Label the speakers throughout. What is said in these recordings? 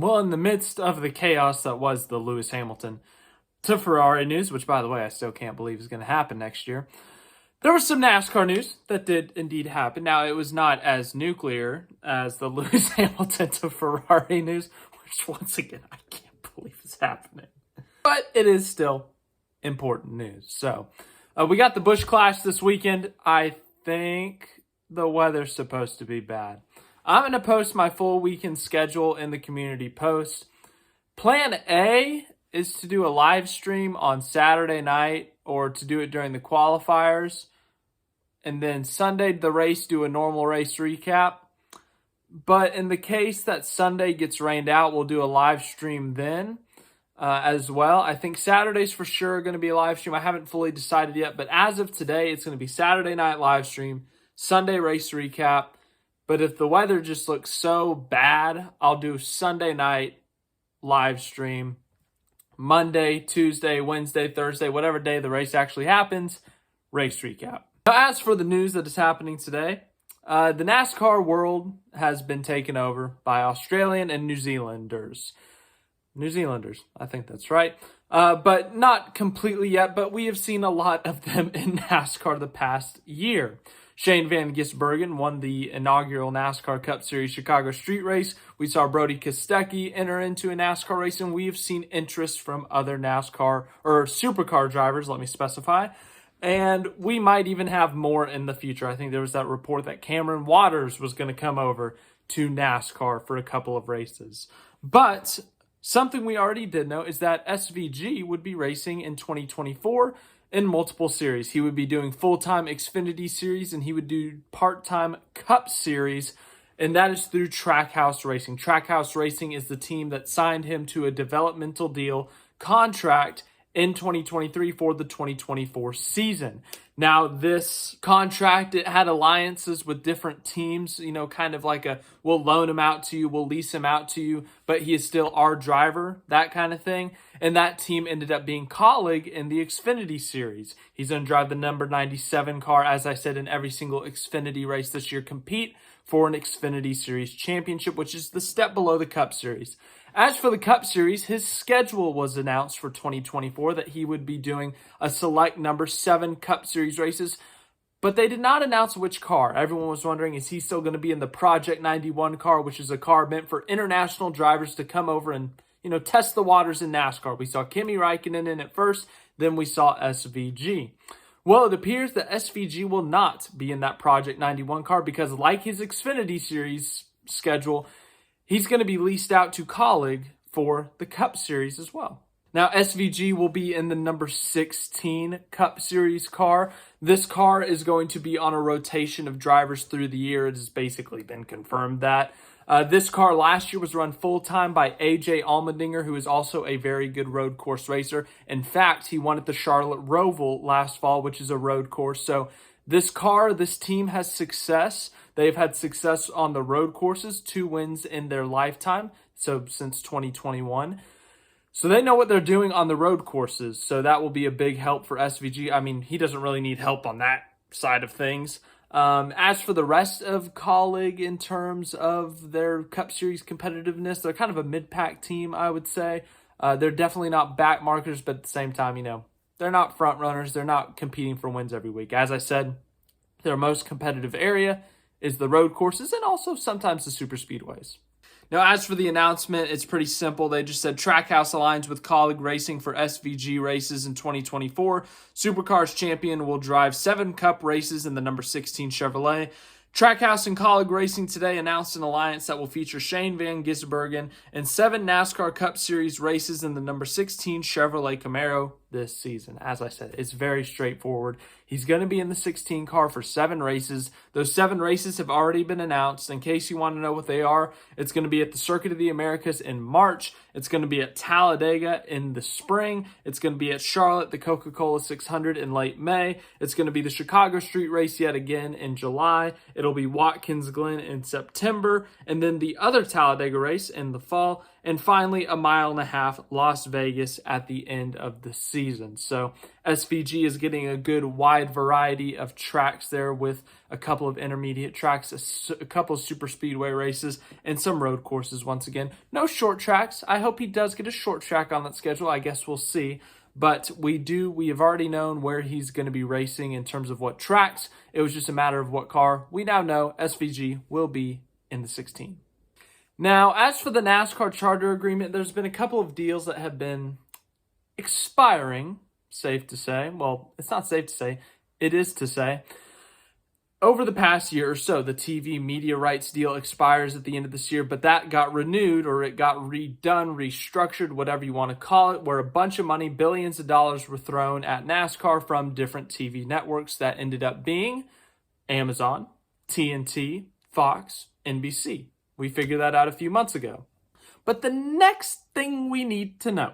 Speaker 1: Well, in the midst of the chaos that was the Lewis Hamilton to Ferrari news, which, by the way, I still can't believe is going to happen next year, there was some NASCAR news that did indeed happen. Now, it was not as nuclear as the Lewis Hamilton to Ferrari news, which, once again, I can't believe is happening. But it is still important news. So, we got the Busch Clash this weekend. I think the weather's supposed to be bad. I'm going to post my full weekend schedule in the community post. Plan A is to do a live stream on Saturday night or to do it during the qualifiers. And then Sunday, the race, do a normal race recap. But in the case that Sunday gets rained out, we'll do a live stream then as well. I think Saturday's for sure going to be a live stream. I haven't fully decided yet. But as of today, it's going to be Saturday night live stream, Sunday race recap. But if the weather just looks so bad, I'll do Sunday night live stream, Monday, Tuesday, Wednesday, Thursday, whatever day the race actually happens, race recap. Now, as for the news that is happening today, the NASCAR world has been taken over by Australian and New Zealanders. New Zealanders, I think that's right. But not completely yet, but we have seen a lot of them in NASCAR the past year. Shane Van Gisbergen won the inaugural NASCAR Cup Series Chicago Street Race. We saw Brody Kostecki enter into a NASCAR race, and we have seen interest from other NASCAR or supercar drivers, let me specify. And we might even have more in the future. I think there was that report that Cameron Waters was going to come over to NASCAR for a couple of races. But something we already did know is that SVG would be racing in 2024 in multiple series. He would be doing full-time Xfinity series, and he would do part-time Cup series, and that is through Trackhouse Racing. Trackhouse Racing is the team that signed him to a developmental deal contract in 2023 for the 2024 season. Now, this contract, it had alliances with different teams, kind of like we'll loan him out to you, we'll lease him out to you, but he is still our driver, that kind of thing. And that team ended up being Kaulig in the Xfinity series. He's going to drive the number 97 car, as I said, in every single Xfinity race this year, compete for an Xfinity Series championship, which is the step below the Cup Series. As for the Cup Series, his schedule was announced for 2024 that he would be doing a select number 7 Cup Series races, but they did not announce which car. Everyone was wondering, is he still going to be in the Project 91 car, which is a car meant for international drivers to come over and, test the waters in NASCAR. We saw Kimi Räikkönen in it first, then we saw SVG. Well, it appears that SVG will not be in that Project 91 car because, like his Xfinity Series schedule, he's going to be leased out to Kaulig for the Cup Series as well. Now, SVG will be in the number 16 Cup Series car. This car is going to be on a rotation of drivers through the year. It has basically been confirmed that. This car last year was run full-time by AJ Allmendinger, who is also a very good road course racer. In fact, he won at the Charlotte Roval last fall, which is a road course. So this team has success. They've had success on the road courses, 2 wins in their lifetime, so since 2021. So they know what they're doing on the road courses, so that will be a big help for SVG. I mean, he doesn't really need help on that side of things. As for the rest of Kaulig in terms of their Cup Series competitiveness, they're kind of a mid-pack team, I would say. They're definitely not back markers, but at the same time, they're not front runners. They're not competing for wins every week. As I said, their most competitive area is the road courses and also sometimes the super speedways. Now, as for the announcement, it's pretty simple. They just said Trackhouse aligns with Kaulig Racing for SVG races in 2024. Supercars champion will drive 7 Cup races in the number 16 Chevrolet. Trackhouse and Kaulig Racing today announced an alliance that will feature Shane Van Gisbergen in 7 NASCAR Cup Series races in the number 16 Chevrolet Camaro this season. As I said, it's very straightforward. He's going to be in the 16 car for 7 races. Those 7 races have already been announced. In case you want to know what they are, it's going to be at the Circuit of the Americas in March. It's going to be at Talladega in the spring. It's going to be at Charlotte, the Coca-Cola 600 in late May. It's going to be the Chicago Street Race yet again in July. It'll be Watkins Glen in September. And then the other Talladega race in the fall. And finally, a mile and a half, Las Vegas at the end of the season. So SVG is getting a good wide variety of tracks there with a couple of intermediate tracks, a couple of super speedway races, and some road courses once again. No short tracks. I hope he does get a short track on that schedule. I guess we'll see. But we have already known where he's going to be racing in terms of what tracks. It was just a matter of what car. We now know SVG will be in the 16. Now, as for the NASCAR charter agreement, there's been a couple of deals that have been expiring, safe to say. Well, it's not safe to say. It is to say. Over the past year or so, the TV media rights deal expires at the end of this year, but that got renewed, or it got redone, restructured, whatever you want to call it, where a bunch of money, billions of dollars, were thrown at NASCAR from different TV networks that ended up being Amazon, TNT, Fox, NBC. We figured that out a few months ago. But the next thing we need to know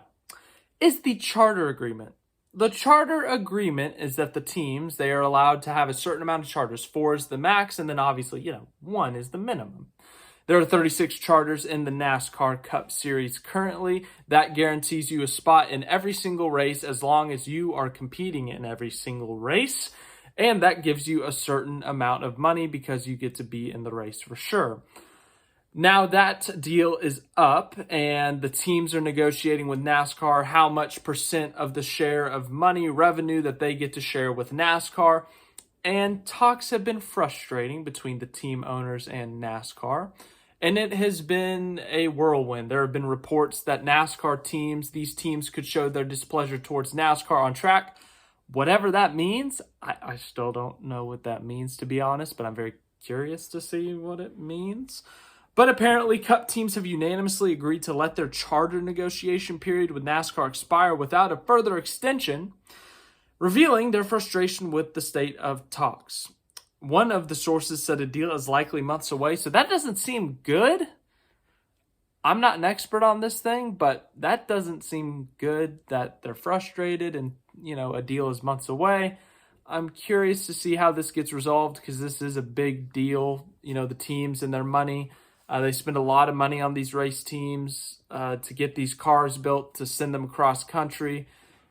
Speaker 1: is the charter agreement. The charter agreement is that the teams, they are allowed to have a certain amount of charters. 4 is the max, and then obviously, 1 is the minimum. There are 36 charters in the NASCAR Cup Series currently. That guarantees you a spot in every single race as long as you are competing in every single race. And that gives you a certain amount of money because you get to be in the race for sure. Now that deal is up and the teams are negotiating with NASCAR how much % of the share of money, revenue that they get to share with NASCAR. And talks have been frustrating between the team owners and NASCAR. And it has been a whirlwind. There have been reports that NASCAR teams, these teams could show their displeasure towards NASCAR on track. Whatever that means, I still don't know what that means, to be honest, but I'm very curious to see what it means. But apparently, Cup teams have unanimously agreed to let their charter negotiation period with NASCAR expire without a further extension, revealing their frustration with the state of talks. One of the sources said a deal is likely months away, so that doesn't seem good. I'm not an expert on this thing, but that doesn't seem good that they're frustrated and, a deal is months away. I'm curious to see how this gets resolved because this is a big deal. The teams and their money. They spend a lot of money on these race teams to get these cars built, to send them across country.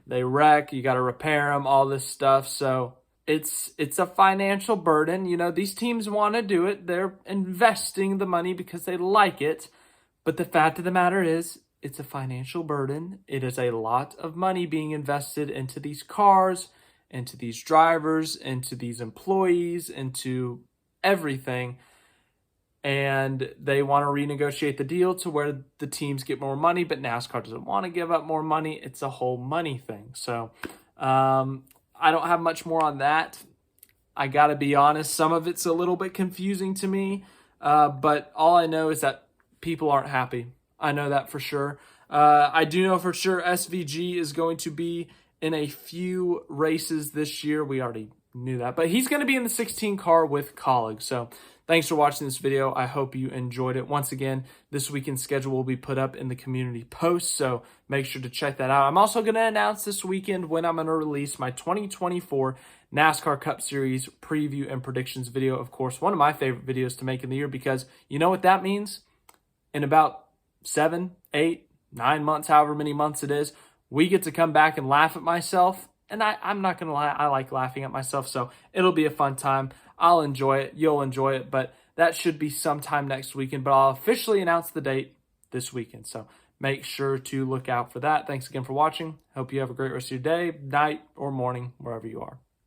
Speaker 1: They wreck, you got to repair them, all this stuff. So it's a financial burden. These teams want to do it. They're investing the money because they like it. But the fact of the matter is, it's a financial burden. It is a lot of money being invested into these cars, into these drivers, into these employees, into everything. And they want to renegotiate the deal to where the teams get more money, but NASCAR doesn't want to give up more money. It's a whole money thing. So I don't have much more on that. I got to be honest, some of it's a little bit confusing to me, but all I know is that people aren't happy. I know that for sure. I do know for sure SVG is going to be in a few races this year. We already knew that, but he's going to be in the 16 car with Kaulig. So thanks for watching this video. I hope you enjoyed it. Once again, this weekend's schedule will be put up in the community post, so make sure to check that out. I'm also going to announce this weekend when I'm going to release my 2024 NASCAR Cup Series preview and predictions video. Of course, one of my favorite videos to make in the year because you know what that means? In about 7, 8, 9 months, however many months it is, we get to come back and laugh at myself. And I'm not going to lie, I like laughing at myself, so it'll be a fun time. I'll enjoy it. You'll enjoy it, but that should be sometime next weekend. But I'll officially announce the date this weekend, so make sure to look out for that. Thanks again for watching. Hope you have a great rest of your day, night, or morning, wherever you are.